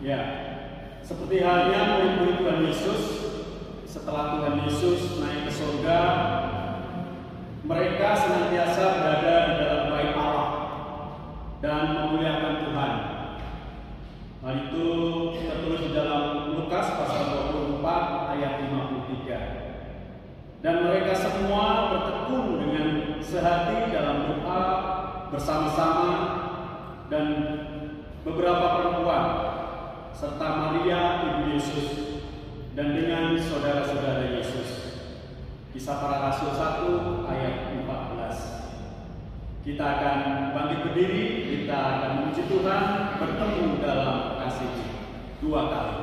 Ya, seperti halnya murid-murid Tuhan Yesus, setelah Tuhan Yesus naik ke surga, mereka senantiasa berada di dalam bait Allah dan memuliakan Tuhan. Hal itu tertulis di dalam Lukas pasal 24 ayat 53. Dan mereka semua bertekun dengan sehati dalam doa bersama-sama, dan beberapa perempuan serta Maria ibu Yesus dan dengan saudara-saudara Yesus. Kisah Para Rasul 1 ayat 14. Kita akan bangkit berdiri, kita akan memuji Tuhan, bertemu dalam kasih dua kali.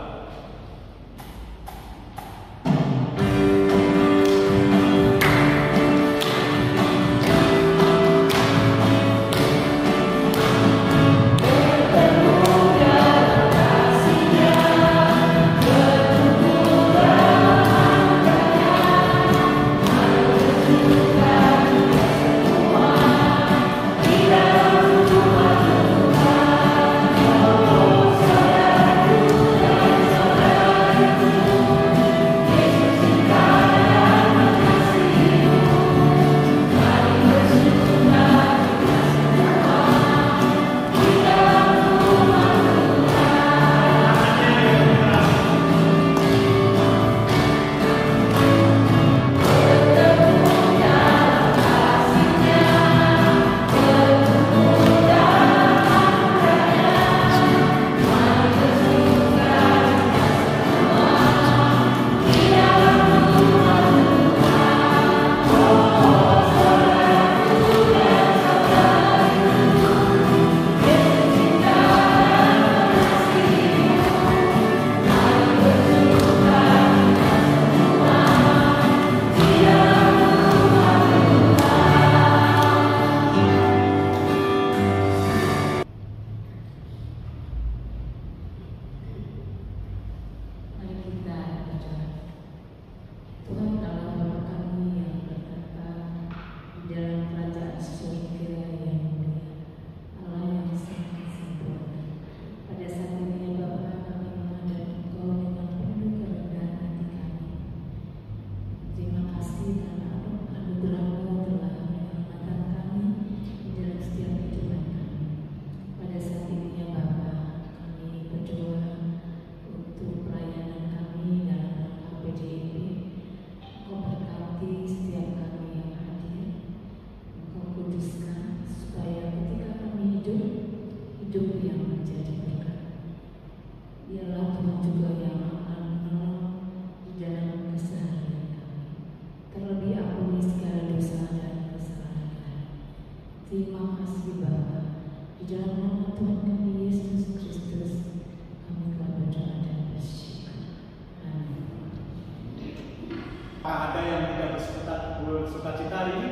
Ada yang tidak bersukacita hari ini?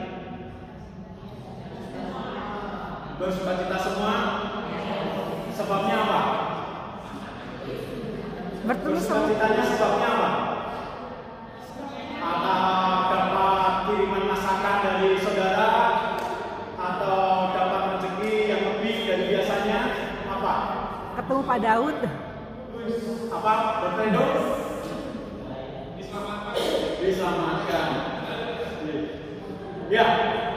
Bersukacita semua? Sebabnya apa? Bersukacitanya sebabnya apa? Atau dapat kiriman masakan dari saudara, atau dapat rezeki yang lebih dari biasanya? Apa? Ketemu Pak Daud. Apa? Bertedo? Diselamatkan. Ya,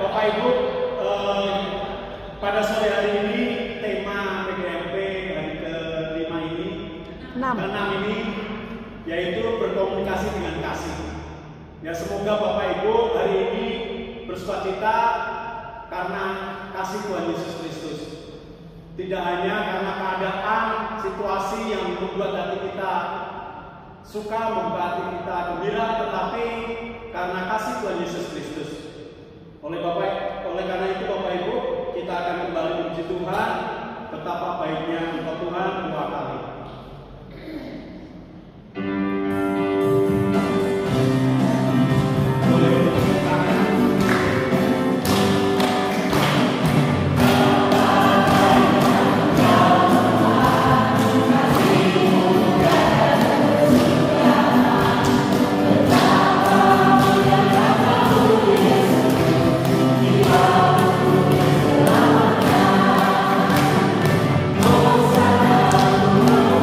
Bapak Ibu, pada sore hari ini tema PGMP hari ke-5 ini, ke-6 ini, yaitu berkomunikasi dengan kasih. Ya, semoga Bapak Ibu hari ini bersukacita karena kasih Tuhan Yesus Kristus. Tidak hanya karena keadaan, situasi yang membuat hati kita suka, membuat hati kita gembira, tetapi karena kasih Tuhan Yesus Kristus. Oleh karena itu Bapak Ibu, kita akan kembali memuji Tuhan, betapa baiknya Engkau Tuhan dua kali. Oh,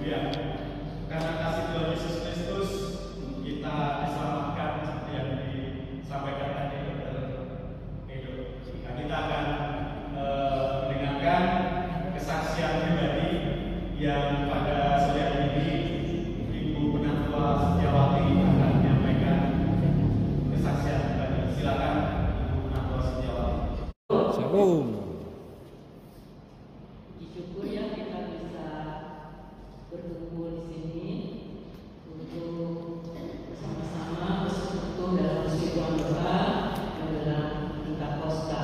ya. Karena kasih Tuhan Yesus Kristus kita diselamatkan seperti yang disampaikan tadi Dokter Edo. Nah, kita akan mendengarkan kesaksian pribadi yang pada sore hari ini Ibu Penatua Setiawati akan menyampaikan kesaksian pribadi. Silakan Ibu Penatua Setiawati. Shalom. Syukur ya kita bisa berkumpul di sini untuk bersama-sama bersekutu dalam persekutuan doa dalam Pentakosta.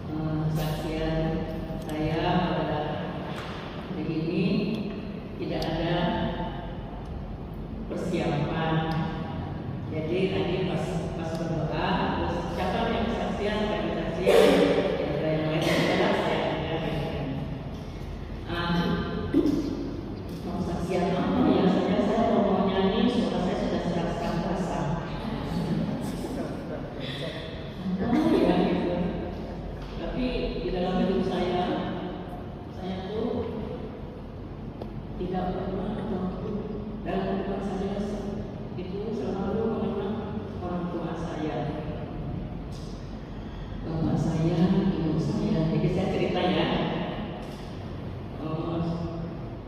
Kesaksian saya pada hari ini tidak ada persiapan. Jadi tadi pas berdoa terus siapa yang kesaksian, yang lain adalah saya mau kesaksian apa ya? Saya mau nyanyi, suara saya sudah serasa-serasa. Ya gitu. Tapi di dalam hidup saya tuh tidak pernah dalam kehidupan saya itu selalu mengenang orang tua saya, bapak saya, ibu saya. Jadi saya cerita ya,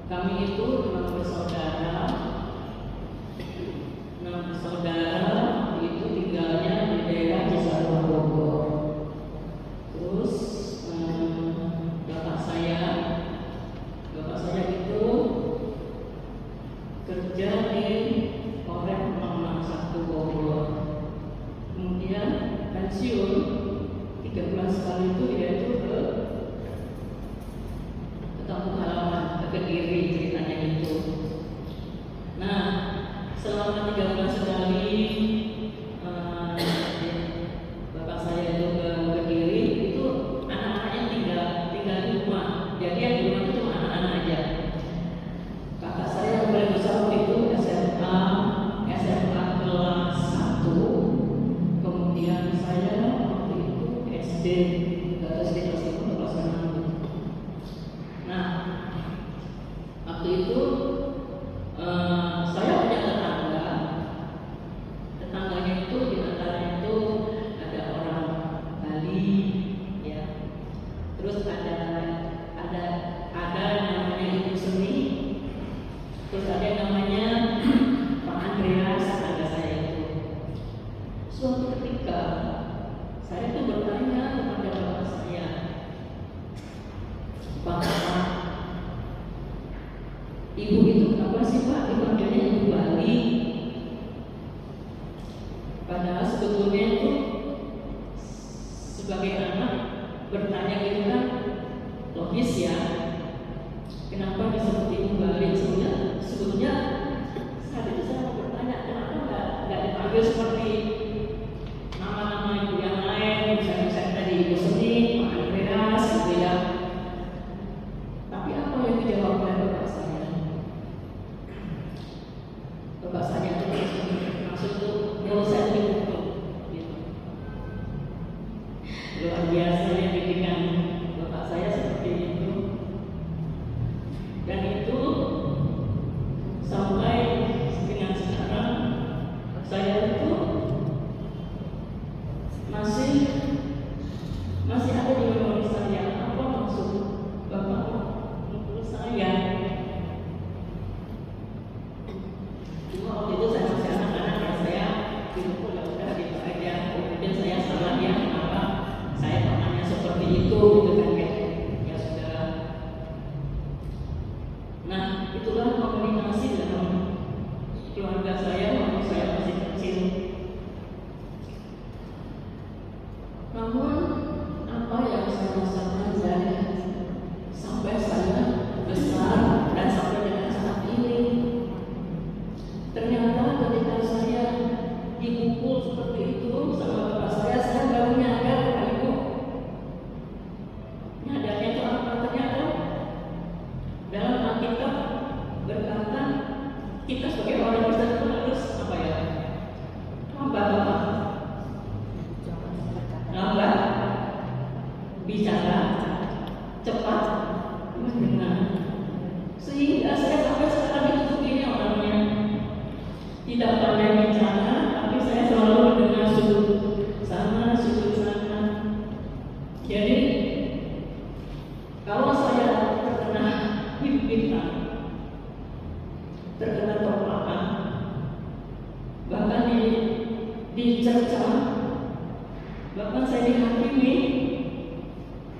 kami itu enam bersaudara itu tinggalnya di daerah Cisarua Bogor. Terus bapak saya itu kerja di Korek 061 Bogor. Kemudian pensiun 3 bulan sekali itu dia itu ke kampung halaman, ke Kediri ceritanya itu. Nah, selama 3 bulan sekali bapak saya itu ke Kediri, itu anak-anaknya tinggal di rumah. Jadi yang di rumah itu cuma anak-anak aja. Kakak saya yang paling besar waktu itu SMA kelas 1. Kemudian saya waktu itu SD kelas 1 kelas 6. Nah, waktu itu saya punya tetangganya itu di antaranya itu ada orang Bali, ya. Terus ada namanya Ibu Seni, terus ada namanya Pak Andreas, ada saya itu. Suatu ketika saya itu bertanya kepada bapak saya, Pak, Ibu itu kenapa sih Pak dipanggilnya Ibu Bali? Padahal sebetulnya itu sebagai anak bertanya gitu kan logis ya. Kenapa disebut Ibu Bali? Sebetulnya saat itu saya mau bertanya kenapa nggak dipanggil seperti nama-nama ibu yang lain, misalnya tadi Ibu Seni, Pak Andreas, gitu ya. Tapi apa yang dijawab oleh bapak saya? Bapak saya itu maksud itu dosen itu, gitu. Luar biasa ya didikan bapak saya seperti itu. Dan itu sampai dengan sekarang saya itu masih ada di memori saya apa maksud bapak menurut saya. Cuma waktu itu saya masih anak-anak ya, saya itu ya udah gitu aja. Mungkin saya salah ya, kenapa saya tanya seperti itu gitu kan ya sudah. Nah, itulah komunikasi dalam keluarga saya waktu saya masih kecil. Namun apa yang saya rasakan sampai saya besar dan sampai dengan saat ini, ternyata ketika saya dipukul seperti itu sama bapak saya baru nyadar Pak Ibu. Nyadarnya itu apa? Ternyata dalam Alkitab berkata kita sebagai orang Kristen itu harus apa ya? Lambat bicara, cepat mendengar. dicerca, bahkan saya dihakimi,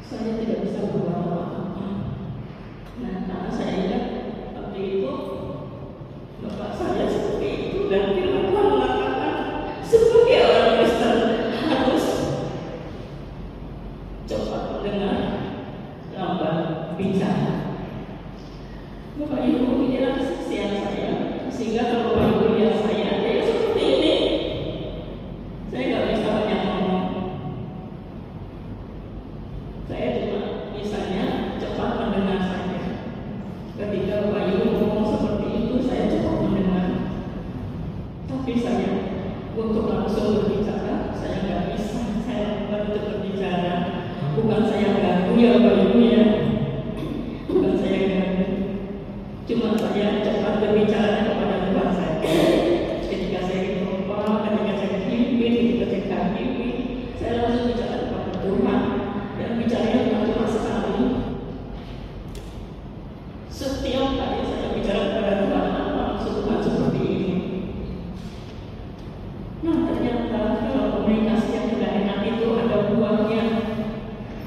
saya tidak bisa berbuat apa-apa. Nah, karena saya ingat waktu itu bapak saya seperti itu dan Tuhan mengatakan sebagai orang Kristen harus cepat mendengar, lambat bicara. Bapak Ibu, inilah kesaksian saya, sehingga kalau Bapak Ibu lihat saya seperti ini, saya nggak bisa banyak ngomong. Saya cuma misalnya cepat mendengar saja. Ketika Bapak Ibu ngomong seperti itu, saya cepat mendengar. Tapi saya untuk langsung berbicara, saya nggak bisa. Saya untuk berbicara, bukan saya ganggu ya Bapak Ibu ya, bukan saya ganggu. Cuma saya cepat berbicara kepada Tuhan saya. Ketika saya ditempa, ketika saya dipimpin, ketika saya dihakimi, saya langsung bicara kepada Tuhan. Dan bicaranya bukan cuma sekali. Setiap kali saya bicara kepada Tuhan, langsung Tuhan seperti ini. Nah, ternyata kalau komunikasi yang tidak enak itu ada buahnya.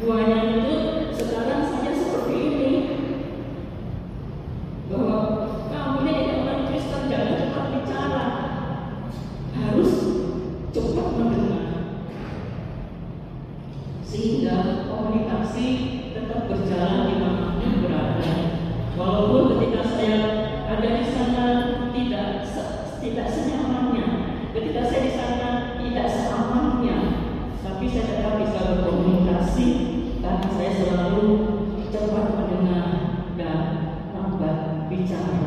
Buahnya itu sekarang saya seperti ini. Bahwa kamu ini orang Kristen jangan cepat bicara, harus cepat mendengar, sehingga komunikasi tetap berjalan di manapun berada. Walaupun ketika saya ada di sana tidak senyamannya, ketika saya di sana tidak seamannya, tapi saya tetap bisa berkomunikasi karena saya selalu cepat mendengar dan lambat bicara.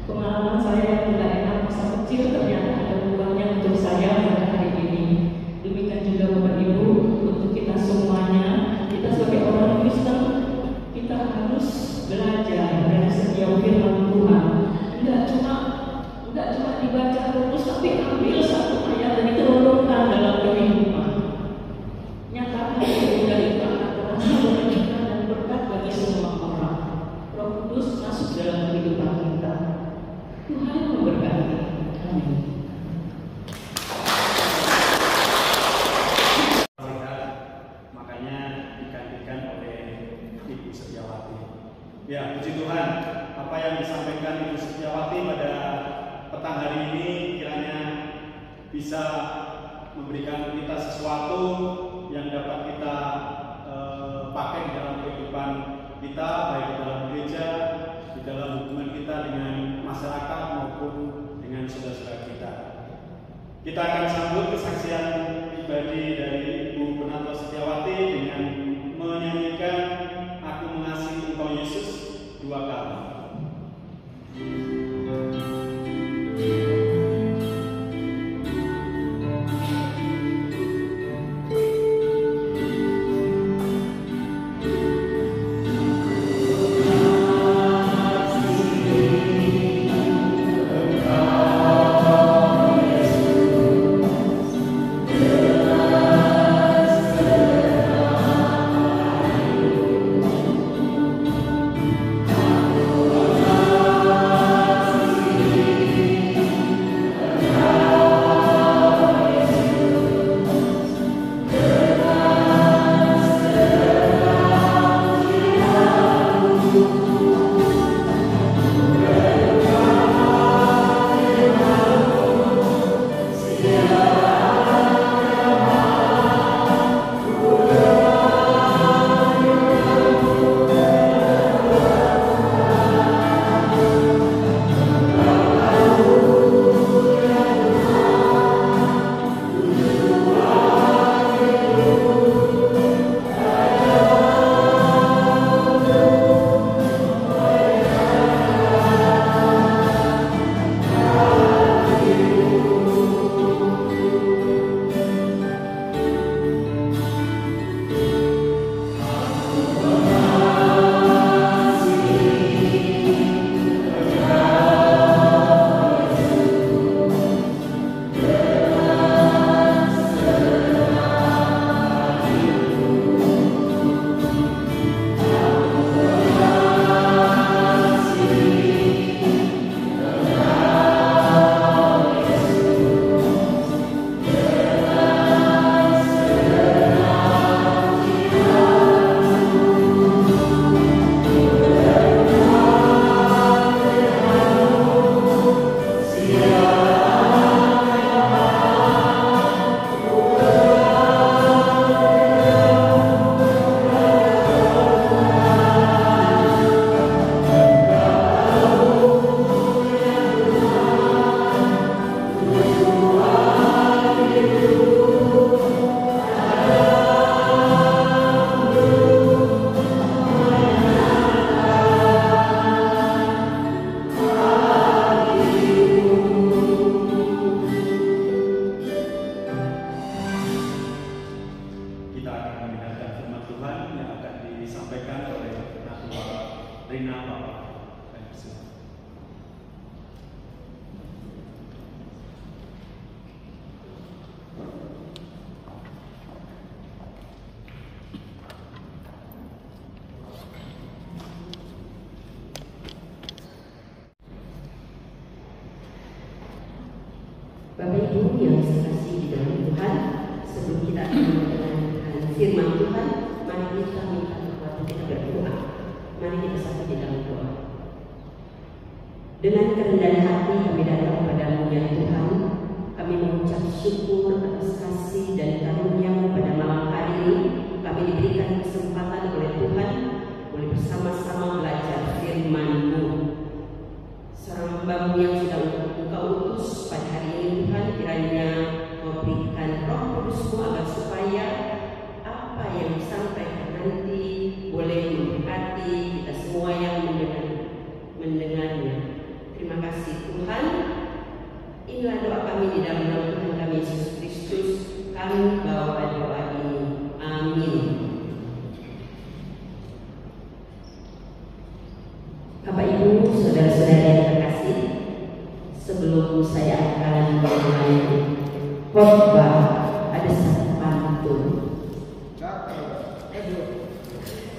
Pengalaman saya yang tidak enak masa kecil ternyata ada buahnya untuk saya pada hari ini. Demikian juga Bapak Ibu, untuk kita semuanya, kita sebagai orang Kristen, kita harus belajar dari setiap firman Tuhan. Tidak cuma dibaca terus, tapi ambil satu ayat dan diterapkan dalam kehidupan. Nyatakan itu dari Tuhan terasa menyenangkan dan berkat bagi semua orang. Roh Kudus masuk dalam kehidupan kita. Tuhan memberkati. Amin. Makanya digantikan oleh Ibu Setiawati. Ya, puji Tuhan, apa yang disampaikan Ibu Setiawati pada petang hari ini kiranya bisa memberikan kita sesuatu yang dapat kita pakai dalam kehidupan kita, baik di dalam gereja, di dalam hubungan kita dengan masyarakat maupun dengan saudara-saudara kita. Kita akan sambut kesaksian pribadi dari Ibu Penatua Setiawati dengan menyanyikan Aku Mengasihi Engkau Yesus 2 kali. Bapak Ibu yang saya kasih di dalam Tuhan, sebelum kita akan mendengarkan firman Tuhan, mari kita minta kekuatan kita berdoa. Mari kita satu di dalam doa. Dengan kerendahan hati kami datang kepadamu ya Tuhan. Kami mengucap syukur atas kasih dan karunia-Mu pada malam hari ini. Kami diberikan kesempatan oleh Tuhan boleh bersama-sama belajar firman-Mu. Seorang hamba-Mu yang sudah Engkau utus pada hari ini Tuhan, kiranya memberikan Roh Kudus-Mu agar supaya apa yang disampaikan nanti boleh memberkati kita semua yang mendengarnya. Terima kasih Tuhan. Inilah doa kami di dalam nama Tuhan kami Yesus Kristus. Kami bawa doa ini. Amin. Bapak Ibu, saudara-saudara yang terkasih, sebelum saya akan memulai khotbah, ada satu pantun.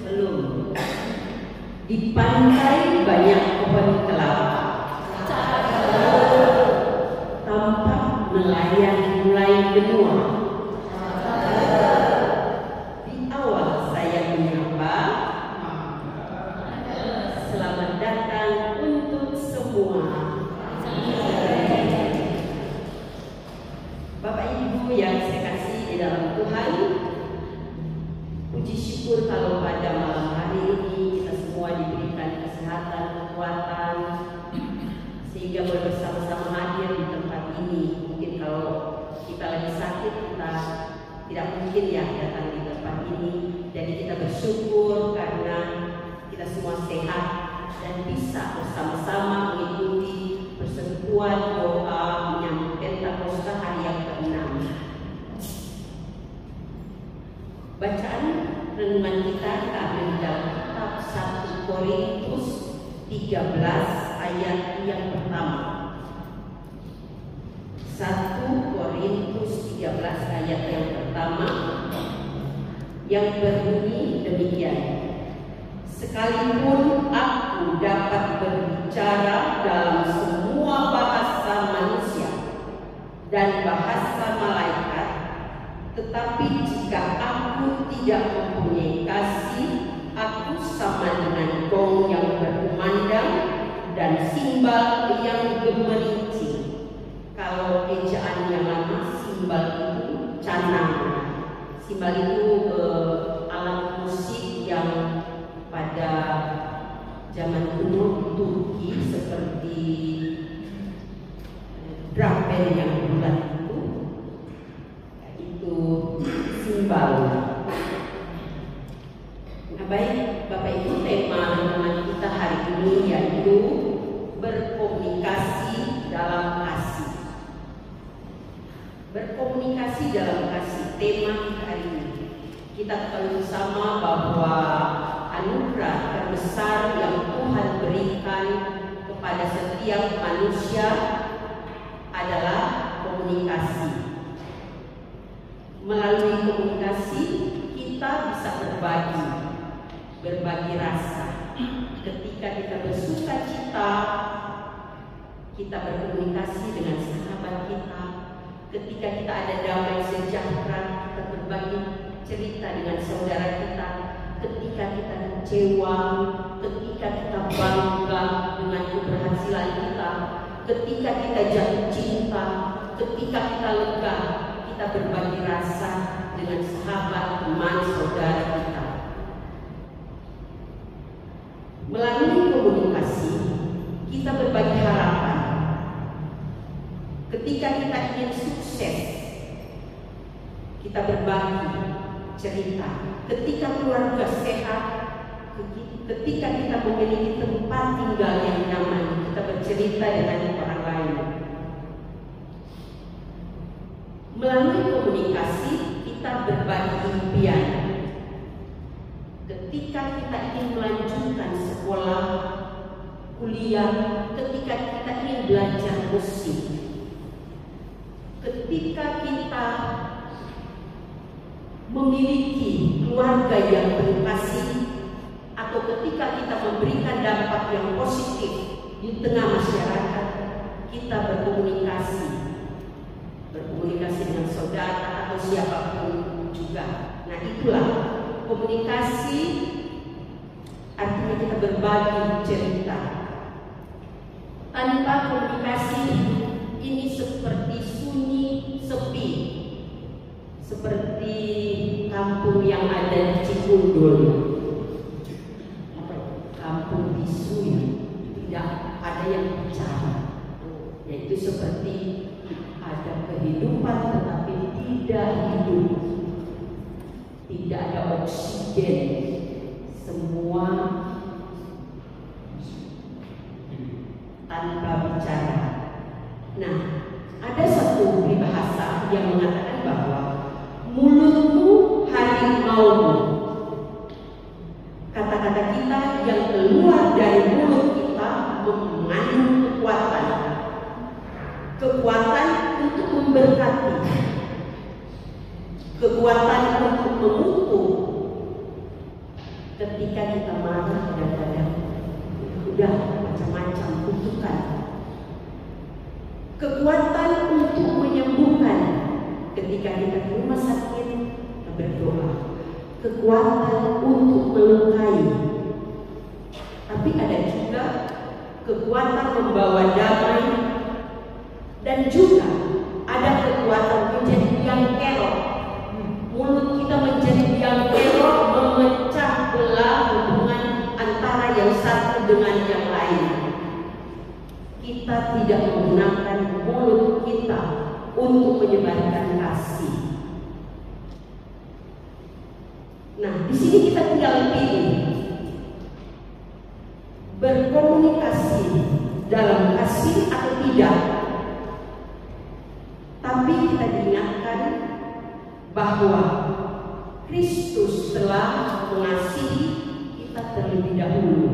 Belum. Di pantai banyak pohon kelapa. Tampak nelayan mulai benua. Di awal saya menyapa, selamat datang untuk semua. Bapak Ibu yang saya kasih di dalam Tuhan, puji syukur kalau pada malam hari ini kita semua diberikan kesehatan, kekuatan, sehingga boleh bersama-sama hadir di tempat ini. Mungkin kalau kita lagi sakit, kita tidak mungkin ya datang di tempat ini. Jadi kita bersyukur karena kita semua sehat dan bisa bersama-sama mengikuti persekutuan doa menyambut Pentakosta hari yang ke-6. Bacaan renungan kita ambil dalam kitab 1 Korintus 13 ayat yang pertama. 1 Korintus 13 ayat yang pertama yang berbunyi demikian. Sekalipun aku dapat berbicara dalam semua bahasa manusia dan bahasa malaikat, tetapi jika aku tidak mempunyai kasih, aku sama dengan gong yang berkumandang dan simbal yang gemericik. Kalau ejaan yang lama, simbal itu canang. Simbal itu alat musik yang pada zaman kuno Turki seperti drum band yang bulat itu simbal. Nah, baik Bapak Ibu, tema renungan kita hari ini yaitu berkomunikasi dalam kasih. Berkomunikasi dalam kasih, tema kita hari ini. Kita ketahui bersama bahwa anugerah terbesar yang Tuhan berikan kepada setiap manusia adalah komunikasi. Melalui komunikasi kita bisa berbagi rasa. Ketika kita bersuka cita, kita berkomunikasi dengan sahabat kita. Ketika kita ada damai sejahtera, kita berbagi cerita dengan saudara kita. Ketika kita kecewa, ketika kita bangga dengan keberhasilan kita, ketika kita jatuh cinta, ketika kita lega, kita berbagi rasa dengan sahabat, teman, saudara kita. Melalui komunikasi, kita berbagi harapan. Ketika kita ingin sukses, kita berbagi cerita. Ketika keluarga sehat, ketika kita memiliki tempat tinggal yang nyaman, kita bercerita dengan orang lain. Melalui komunikasi, kita berbagi impian. Ketika kita ingin melanjutkan sekolah, kuliah, ketika kita ingin belajar musik, ketika kita memiliki keluarga yang berkasih, atau ketika kita memberikan dampak yang positif di tengah masyarakat, kita berkomunikasi dengan saudara atau siapapun juga. Nah, itulah komunikasi, artinya kita berbagi cerita. Tanpa komunikasi ini seperti sunyi, sepi, seperti kampung yang ada di Cikundul, kampung bisu, tidak ada yang bicara, yaitu seperti ada kehidupan tetapi tidak hidup, tidak ada oksigen, semua tanpa bicara. Nah, ada satu peribahasa yang mengatakan bahwa mulutmu harimaumu. Kata-kata kita yang keluar dari mulut kita mengandung kekuatan, kekuatan untuk memberkati, kekuatan untuk mengutuk. Ketika kita marah, kadang-kadang udah macam-macam kutukan. Kekuatan untuk menyembuhkan. Ketika kita ke rumah sakit, kita berdoa. Kekuatan untuk melukai. Tapi ada juga kekuatan membawa damai, dan juga ada kekuatan menjadi biang kerok. Mulut kita menjadi biang kerok, memecah belah hubungan antara yang satu dengan yang lain. Kita tidak menggunakan mulut kita untuk menyebarkan kasih. Nah, di sini kita tinggal pilih berkomunikasi dalam kasih atau tidak. Tapi kita diingatkan bahwa Kristus telah mengasihi kita terlebih dahulu.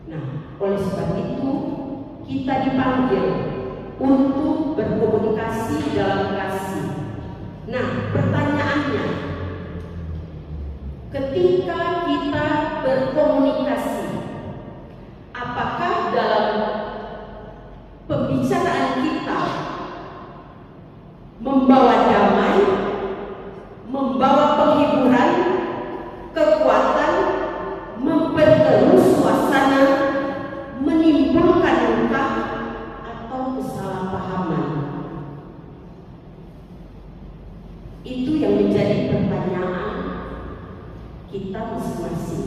Nah, oleh sebab itu kita dipanggil untuk berkomunikasi dalam kasih. Nah, pertanyaannya, ketika kita berkomunikasi, apakah dalam pembicaraan kita membawa damai, membawa penghiburan, kekuatan, memperkeruh suasana, menimbulkan luka, atau kesalahpahaman? Itu yang menjadi pertanyaan kita masing-masing.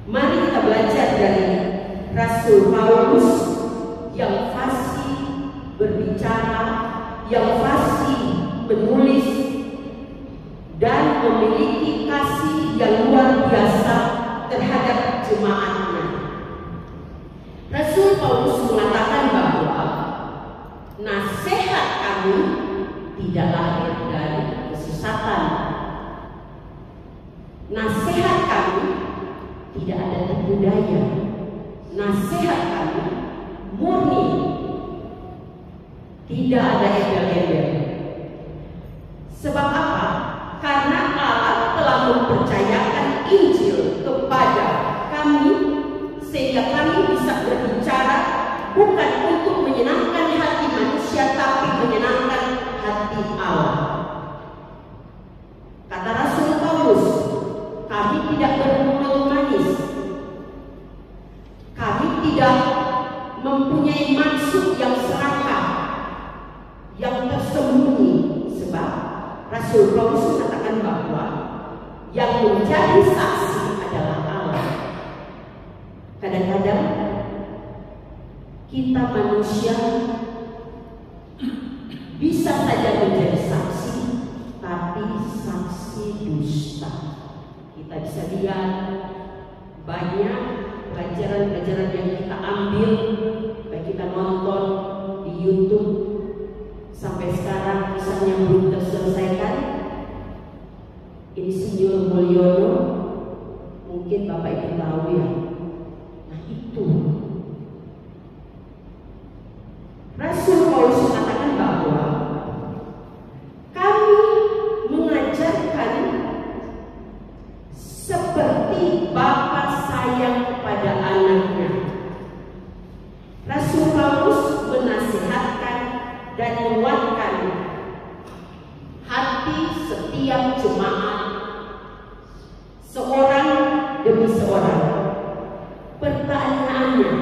Mari kita belajar dari Rasul Paulus yang fasih berbicara, yang fasih menulis, dan memiliki kasih yang luar biasa terhadap jemaatnya. Rasul Paulus mengatakan bahwa nasihat kami tidak lahir dari kesesatan. Nasihat kami tidak ada tipu daya. Nasihat kami murni, tidak ada embel-embel. Sebab apa? Karena Allah telah mempercayakan Injil kepada kami, sehingga kami bisa berbicara bukan untuk menyenangkan hati manusia, tapi menyenangkan hati Allah. Kata Rasul Paulus, kami tidak bermulut manis, kami tidak mempunyai maksud yang serakah, yang tersembunyi. Sebab Rasul Paulus mengatakan bahwa yang menjadi saksi adalah Allah. Kadang-kadang kita manusia bisa saja menjadi saksi, tapi saksi dusta. Kita bisa lihat banyak pelajaran-pelajaran yang kita ambil, baik kita nonton di YouTube, sampai sekarang kisahnya belum terselesaikan. Insinyur Mulyono, mungkin Bapak Ibu tahu ya. Nah, bertanya,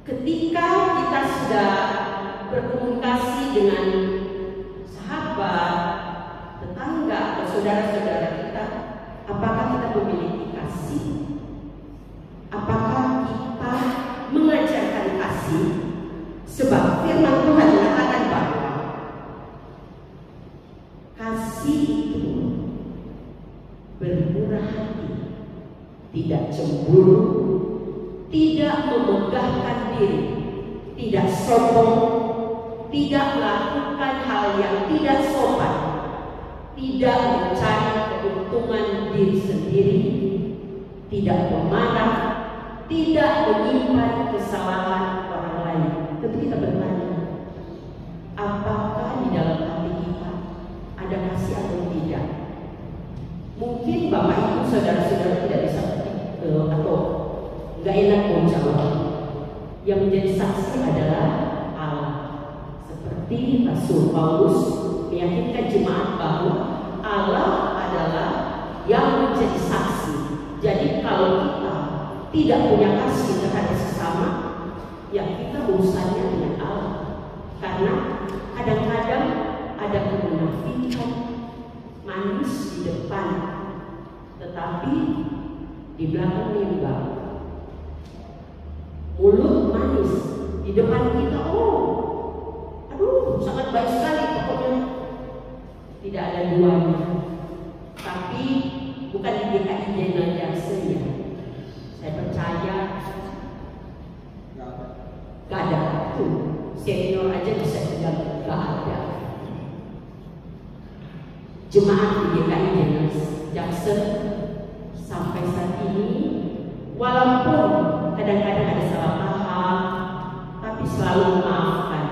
ketika kita sudah berkomunikasi dengan sahabat, tetangga, atau saudara-saudara kita, apakah kita memiliki kasih? Apakah kita mengajarkan kasih? Sebab firman Tuhan mengatakan bahwa kasih itu bermurah hati, tidak cemburu, tidak memegahkan diri, tidak sombong, tidak melakukan hal yang tidak sopan, tidak mencari keuntungan diri sendiri, tidak pemarah, tidak menyimpan kesalahan orang lain. Tentu kita bertanya, apakah di dalam hati kita ada kasih atau tidak? Mungkin Bapak Ibu saudara-saudara tidak bisa atau nggak enak menjawab. Yang menjadi saksi adalah Allah. Seperti Rasul Paulus meyakinkan jemaat bahwa Allah adalah yang menjadi saksi. Jadi kalau kita tidak punya kasih terhadap sesama, ya kita urusannya dengan Allah. Karena kadang-kadang ada kemunafikan, manis di depan, tetapi di belakang nimbang. Mulut manis, di depan kita, aduh sangat baik sekali pokoknya. Tidak ada duanya. Tapi bukan di DKI Jenderal Jackson ya. Saya percaya gak ada itu. Senior aja bisa bilang gak ada. Jemaat di DKI Jenderal Jackson sampai saat ini, walaupun kadang-kadang ada salah paham, tapi selalu memaafkan.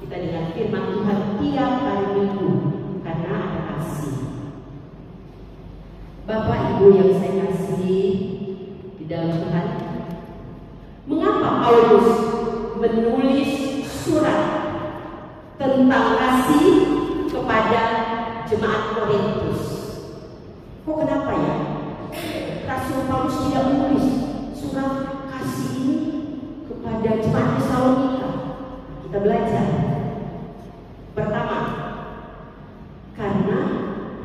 Kita dengan firman Tuhan tiap hari Minggu karena ada kasih. Bapak Ibu yang saya kasih di dalam Tuhan, mengapa Paulus menulis surat tentang kasih kepada jemaat Korintus? Kok kenapa ya? Rasul Paulus tidak menulis surat kasih ini kepada jemaat Tesalonika. Kita belajar. Pertama, karena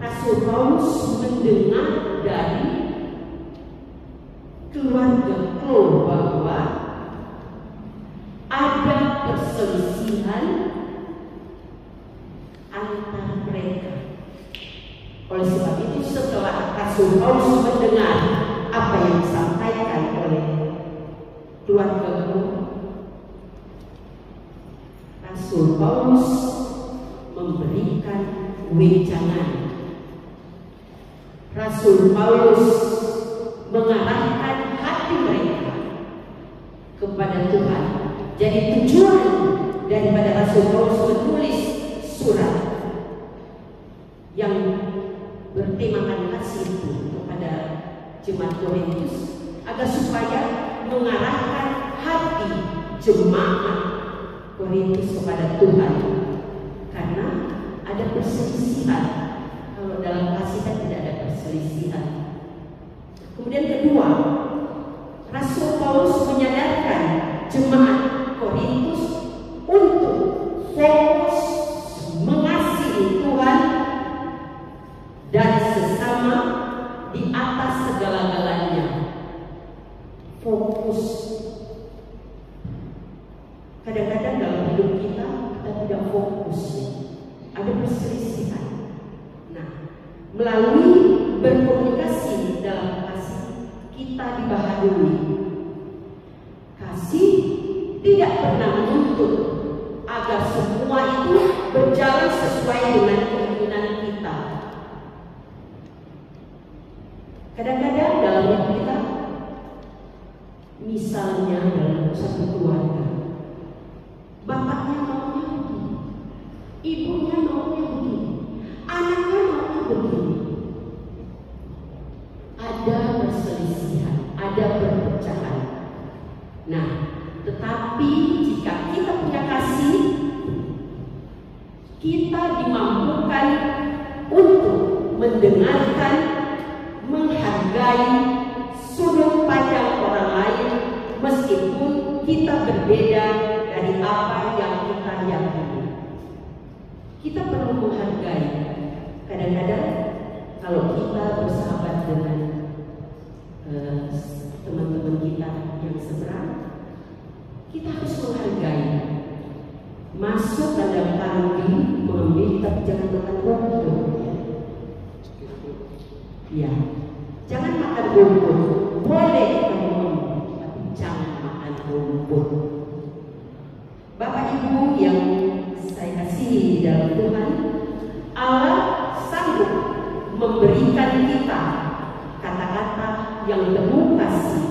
Rasul Paulus mendengar dari keluarga Chloe bahwa ada perselisihan antara mereka. Oleh sebab itu, setelah Rasul Paulus mendengar apa yang disampaikan oleh keluarga Chloe, Rasul Paulus memberikan wejangan. Rasul Paulus mengarahkan hati mereka kepada Tuhan. Jadi tujuan daripada Rasul Paulus menulis surat yang bertemakan kasih itu kepada jemaat Korintus, agar supaya mengarahkan hati jemaat Korintus kepada Tuhan. Karena ada perselisihan. Kalau dalam kasih kan tidak ada perselisihan. Kemudian kedua, Rasul Paulus menyadarkan jemaat Korintus untuk fokus mengasihi Tuhan dan sesama di atas segala-galanya. Fokus. Kadang-kadang dalam hidup kita tidak fokus, ada perselisihan. Nah, melalui berkomunikasi dalam kasih, kita dibaharui. Kasih tidak pernah menuntut agar semua itu berjalan sesuai dengan keinginan kita. Kadang-kadang dalam hidup kita, misalnya dalam satu keluarga, bapaknya maunya begini, ibunya maunya begini, anaknya maunya begini. Ada perselisihan, ada perpecahan. Nah, tetapi jika kita punya kasih, kita dimampukan untuk mendengarkan, menghargai sudut pandang orang kita berbeda dari apa yang kita yakini. Kita perlu menghargai. Kadang-kadang kalau kita bersahabat dengan teman-teman kita yang seberang, kita harus menghargai. Masuk ke dalam kambing, mengambil, tapi jangan makan rumput. Ya, jangan makan rumput. Boleh kita ngomong, tapi jangan makan rumput. Bapak Ibu yang saya kasihi di dalam Tuhan, Allah sanggup memberikan kita kata-kata yang penuh kasih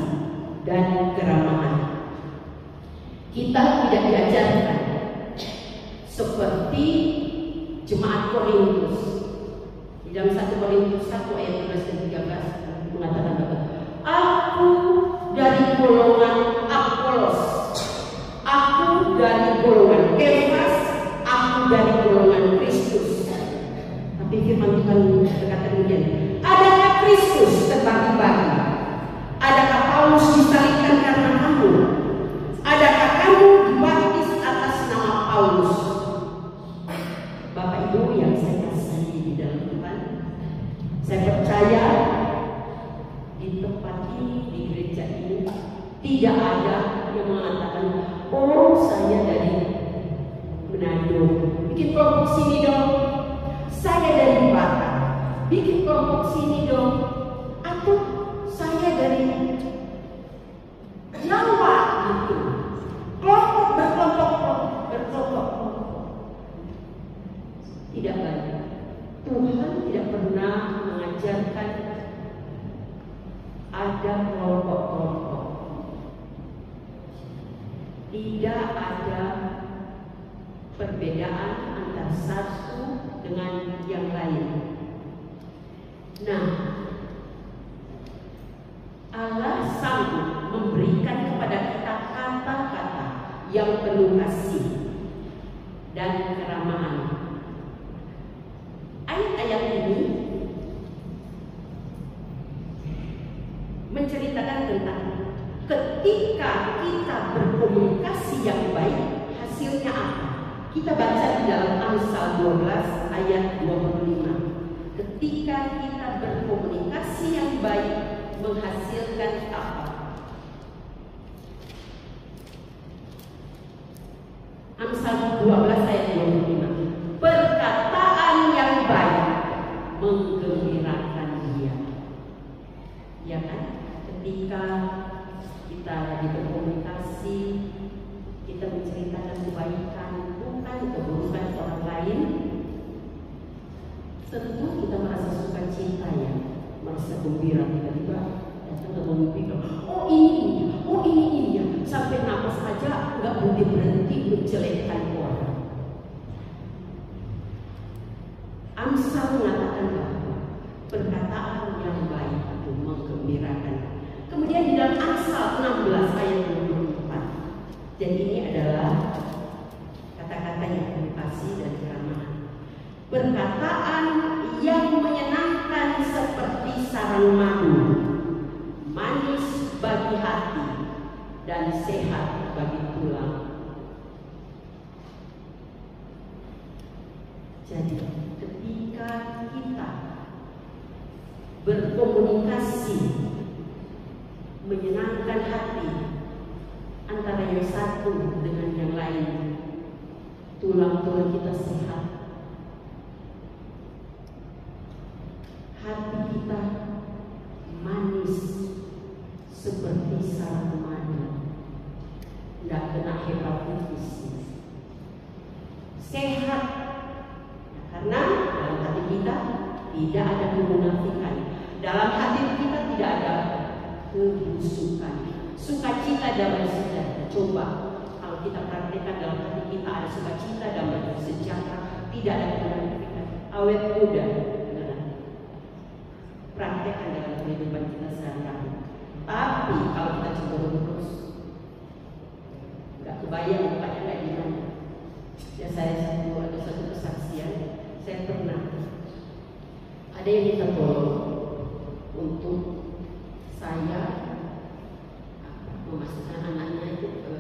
dan keramahan. Kita tidak diajarkan seperti jemaat Korintus. Di dalam 1 Korintus 1 ayat 12 dan 13 mengatakan bahwa aku dari golongan Apolos, aku dari golongan Kefas, aku dari golongan Kristus. Tapi firman Tuhan berkata demikian, adakah Kristus terbagi-bagi? Adakah Paulus disalibkan karena kamu? Adakah kamu dibaptis atas nama Paulus? Bapak Ibu yang saya kasihi di dalam Tuhan, saya percaya di tempat ini, di gereja ini, tidak ada yang mengatakan, oh saya dari Manado, bikin kelompok sini dong. Saya dari Batak, bikin kelompok sini dong. Atau saya dari Jawa gitu. Kelompok berkelompok. Tidak baik. Tuhan tidak pernah mengajarkan ada kelompok-kelompok. Tidak ada perbedaan antara satu dengan yang lain. Nah, Allah sanggup memberikan kepada kita kata-kata yang penuh kasih dan keramahan. Ayat-ayat ini menceritakan tentang ketika kita berkomunikasi yang baik, hasilnya apa? Kita baca di dalam Amsal 12 ayat 25. Ketika kita berkomunikasi yang baik, menghasilkan apa? Amsal 12 ayat 25. Perkataan yang baik menggembirakan dia. Ya kan? Ketika kita lagi berkomunikasi, kita menceritakan kebaikan, bukan keburukan orang lain, tentu kita merasa sukacita ya, merasa gembira. Tiba-tiba datang ke mimpi, oh ini ya, sampai napas aja nggak berhenti menjelekkan orang. Amsal mengatakan bahwa perkataan yang baik itu menggembirakan. Kemudian di dalam Amsal 16 ayat 24, dan ini adalah kata-kata yang penuh kasih dan keramahan. Perkataan yang menyenangkan seperti sarang madu, manis bagi hati dan sehat bagi tulang. Jadi ketika kita berkomunikasi menyenangkan hati antara yang satu dengan yang lain, tulang-tulang kita sehat, hati kita manis seperti sarang madu, tidak kena hepatitis, sehat, karena dalam hati kita tidak ada kemunafikan, dalam hati kita tidak ada kebusukan. Sukacita damai sejahtera. Coba kalau kita praktekkan dalam hati kita ada sukacita damai sejahtera, tidak ada kemunafikan, awet muda. Praktekkan dalam kehidupan kita sehari-hari. Tapi kalau kita cemburu terus, nggak kebayang mukanya kayak gimana. Ya saya ada satu kesaksian, saya pernah ada yang minta tolong untuk saya memasukkan anaknya itu ke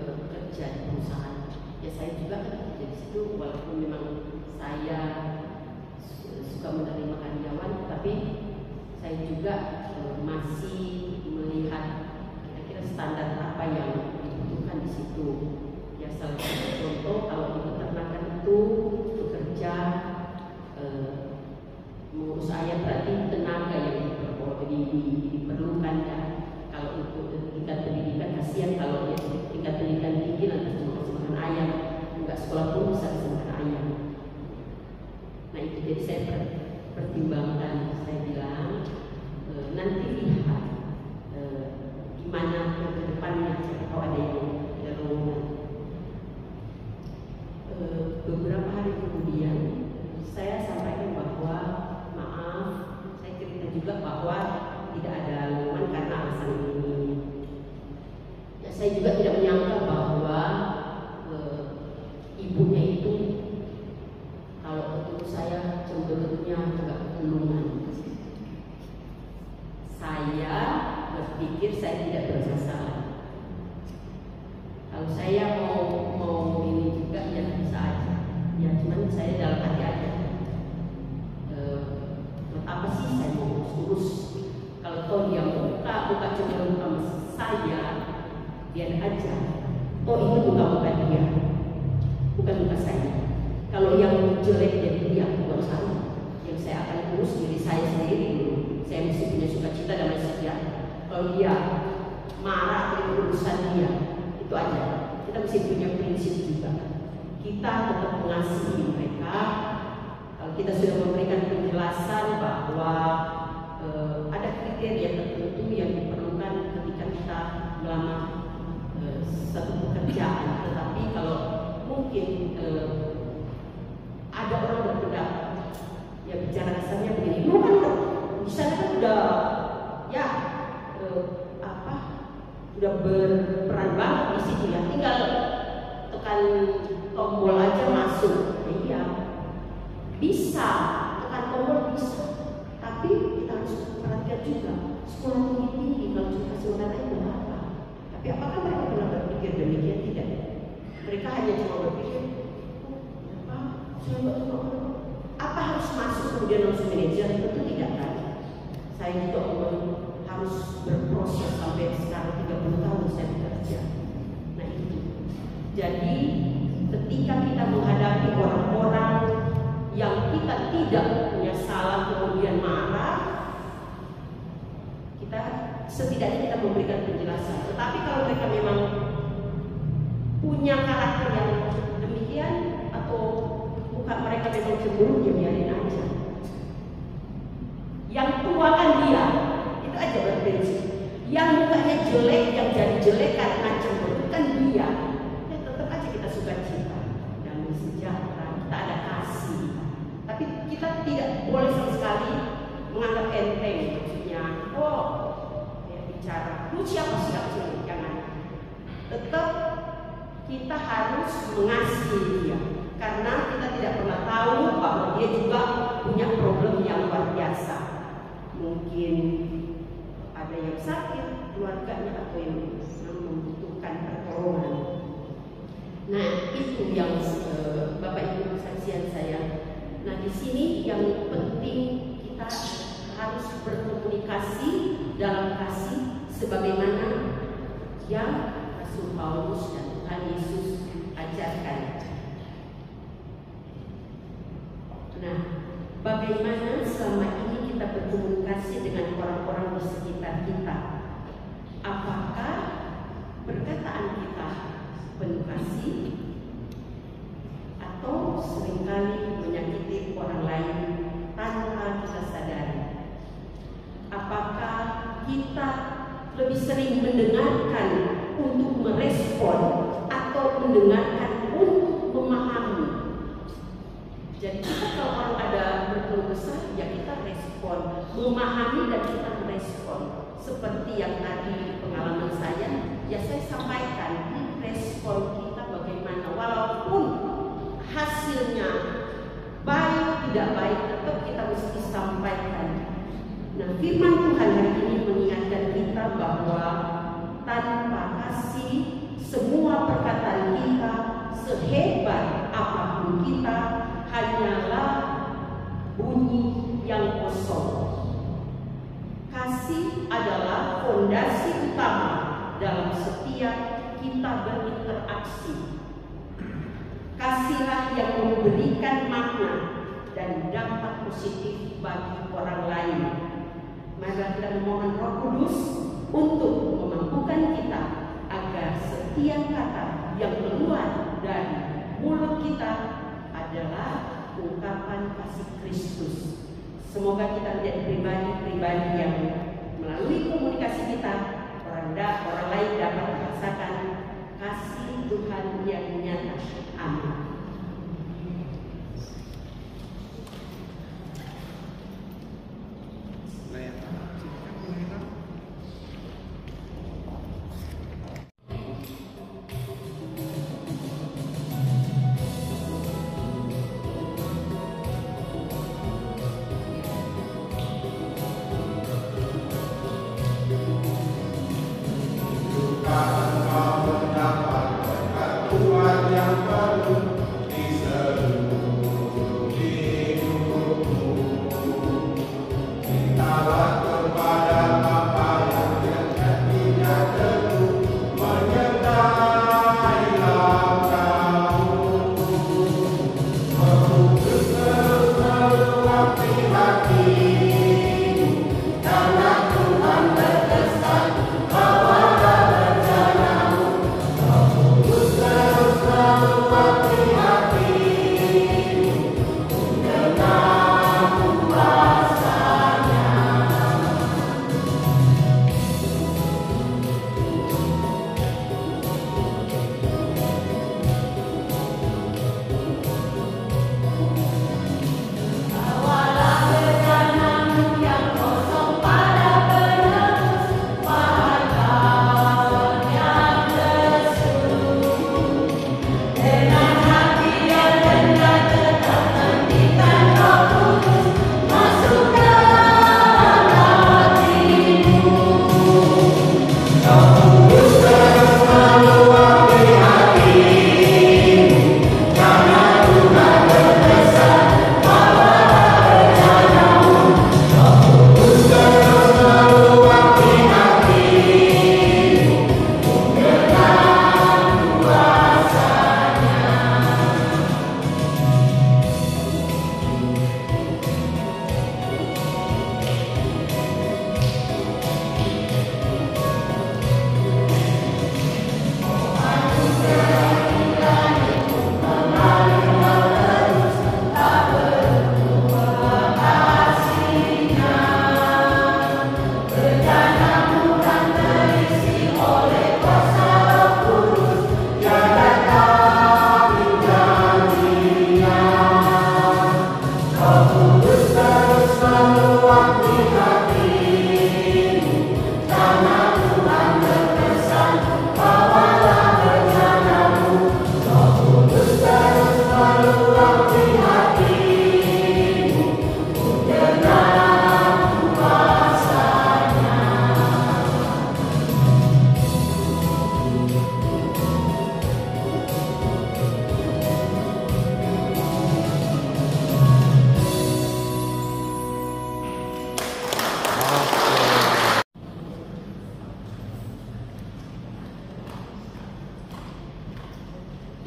juga masih melihat kira-kira standar apa yang dibutuhkan di situ. Ya salah satu contoh, kalau di peternakan itu bekerja mengurus ayam berarti tenaga yang diperlukan ya. Kalau untuk tingkat pendidikan kasihan kalau dia tingkat pendidikan tinggi nanti cuma kasih makan ayam, enggak sekolah pun bisa kasih makan ayam. Nah itu jadi saya pertimbangkan, saya bilang nanti lihat gimana ke depannya kalau ada yang lowongan. Beberapa hari kemudian saya sampaikan bahwa maaf, saya cerita juga bahwa tidak ada lowongan karena alasan ini. Ya, saya juga tidak menyangka bahwa ibunya itu kalau ketemu saya cenderungnya agak kekelungan. Saya berpikir saya tidak bermasalah. Kalau saya mau ini juga ya bisa aja. Ya cuman saya dalam hati aja. Apa sih saya mau urus? Kalau toh dia buka cenderung sama saya, biar aja. Oh itu buka dia, bukan buka saya. Kalau yang jelek jadi dia, bukan saya. Yang saya akan urus diri saya sendiri dulu. Saya mesti punya sukacita dan sejahtera. Kalau dia marah dari urusan dia, itu aja. Kita mesti punya prinsip juga. Kita tetap mengasihi mereka. Kalau kita sudah memberikan penjelasan bahwa ada kriteria tertentu yang diperlukan ketika kita melamar satu pekerjaan, tetapi kalau mungkin ada orang berpendapat, ya bicara kasarnya begini, lu kan di sana kan udah ya udah berperan banget di situ ya, tinggal tekan tombol aja masuk. Iya, bisa tekan tombol bisa, tapi kita harus perhatikan juga sekolah tinggi kalau cuma kasih orang lain nggak apa. Tapi apakah mereka pernah berpikir demikian? Tidak. Mereka hanya cuma berpikir, apa harus masuk kemudian langsung manajer? Tentu tidak kan. Saya juga harus berproses sampai sekarang 30 tahun saya bekerja. Nah itu. Jadi ketika kita menghadapi orang-orang yang kita tidak punya salah kemudian marah, kita setidaknya kita memberikan penjelasan. Tetapi kalau mereka memang punya karakter yang demikian atau bukan mereka memang cemburu, ya biarin aja. Yang tua kan dia, itu aja berprinsip. Yang mukanya jelek, yang jadi jelek karena cemburu kan dia. Ya tetap aja kita suka cita dan sejahtera, kita ada kasih. Tapi kita tidak boleh sama sekali menganggap enteng, maksudnya, oh, ya bicara, lu siapa sih, jangan. Tetap kita harus mengasihi dia, karena kita tidak pernah tahu bahwa dia juga punya problem yang luar biasa. Mungkin ada yang sakit keluarganya atau yang membutuhkan pertolongan. Nah itu yang Bapak Ibu kesaksian saya. Nah di sini yang penting kita harus berkomunikasi dalam kasih sebagaimana yang Rasul Paulus dan Tuhan Yesus ajarkan. Nah, bagaimana selama ini kita berkomunikasi dengan orang-orang di sekitar kita? Apakah perkataan kita penuh kasih atau seringkali menyakiti orang lain tanpa kita sadari? Apakah kita lebih sering mendengarkan untuk merespon atau mendengarkan untuk memahami? Jadi kita kalau orang ada berkeluh kesah, ya kita respon, memahami dan kita merespon. Seperti yang tadi pengalaman saya, ya saya sampaikan respon kita bagaimana. Walaupun hasilnya baik tidak baik, tetap kita mesti sampaikan. Nah, firman Tuhan hari ini mengingatkan kita bahwa tanpa kasih, semua perkataan kita, sehebat apapun kita, hanyalah bunyi yang kosong. kasihlah yang memberikan makna dan dampak positif bagi orang lain. Mari kita memohon Roh Kudus untuk memampukan kita agar setiap kata yang keluar dari mulut kita adalah ungkapan kasih Kristus. Semoga kita menjadi pribadi-pribadi yang melalui komunikasi kita orang lain dapat merasakan kasih Tuhan yang nyata. Amin.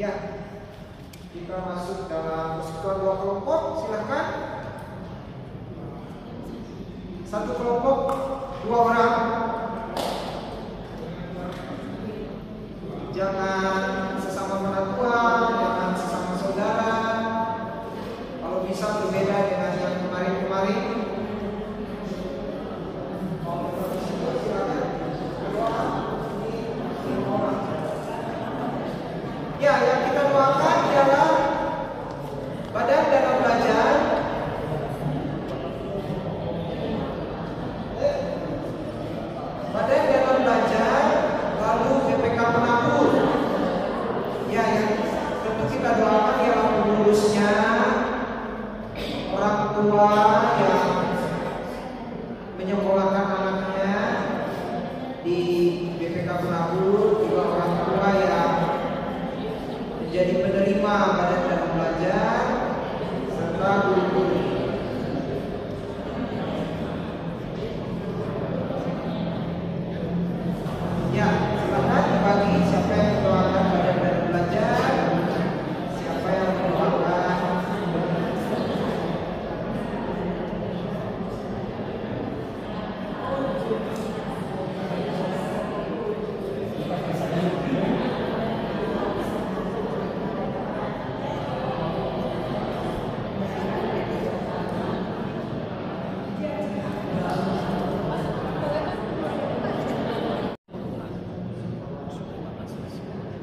Ya, kita masuk dalam persekutuan dua kelompok, silahkan. Satu kelompok, 2 orang. Jangan sesama penatua, jangan sesama saudara. Kalau bisa berbeda dengan yang kemarin-kemarin. Ya, yang kita doakan ialah badan dalam belajar. Badan dalam belajar, lalu BPK penabur. Ya, yang tentu kita doakan ialah pengurusnya, orang tua yang menyekolahkan anaknya di BPK penabur, juga orang tua yang menjadi penerima badan dalam belajar serta guru-guru. Ya, silakan bagi siapa yang mendoakan badan dalam belajar, siapa yang kasih.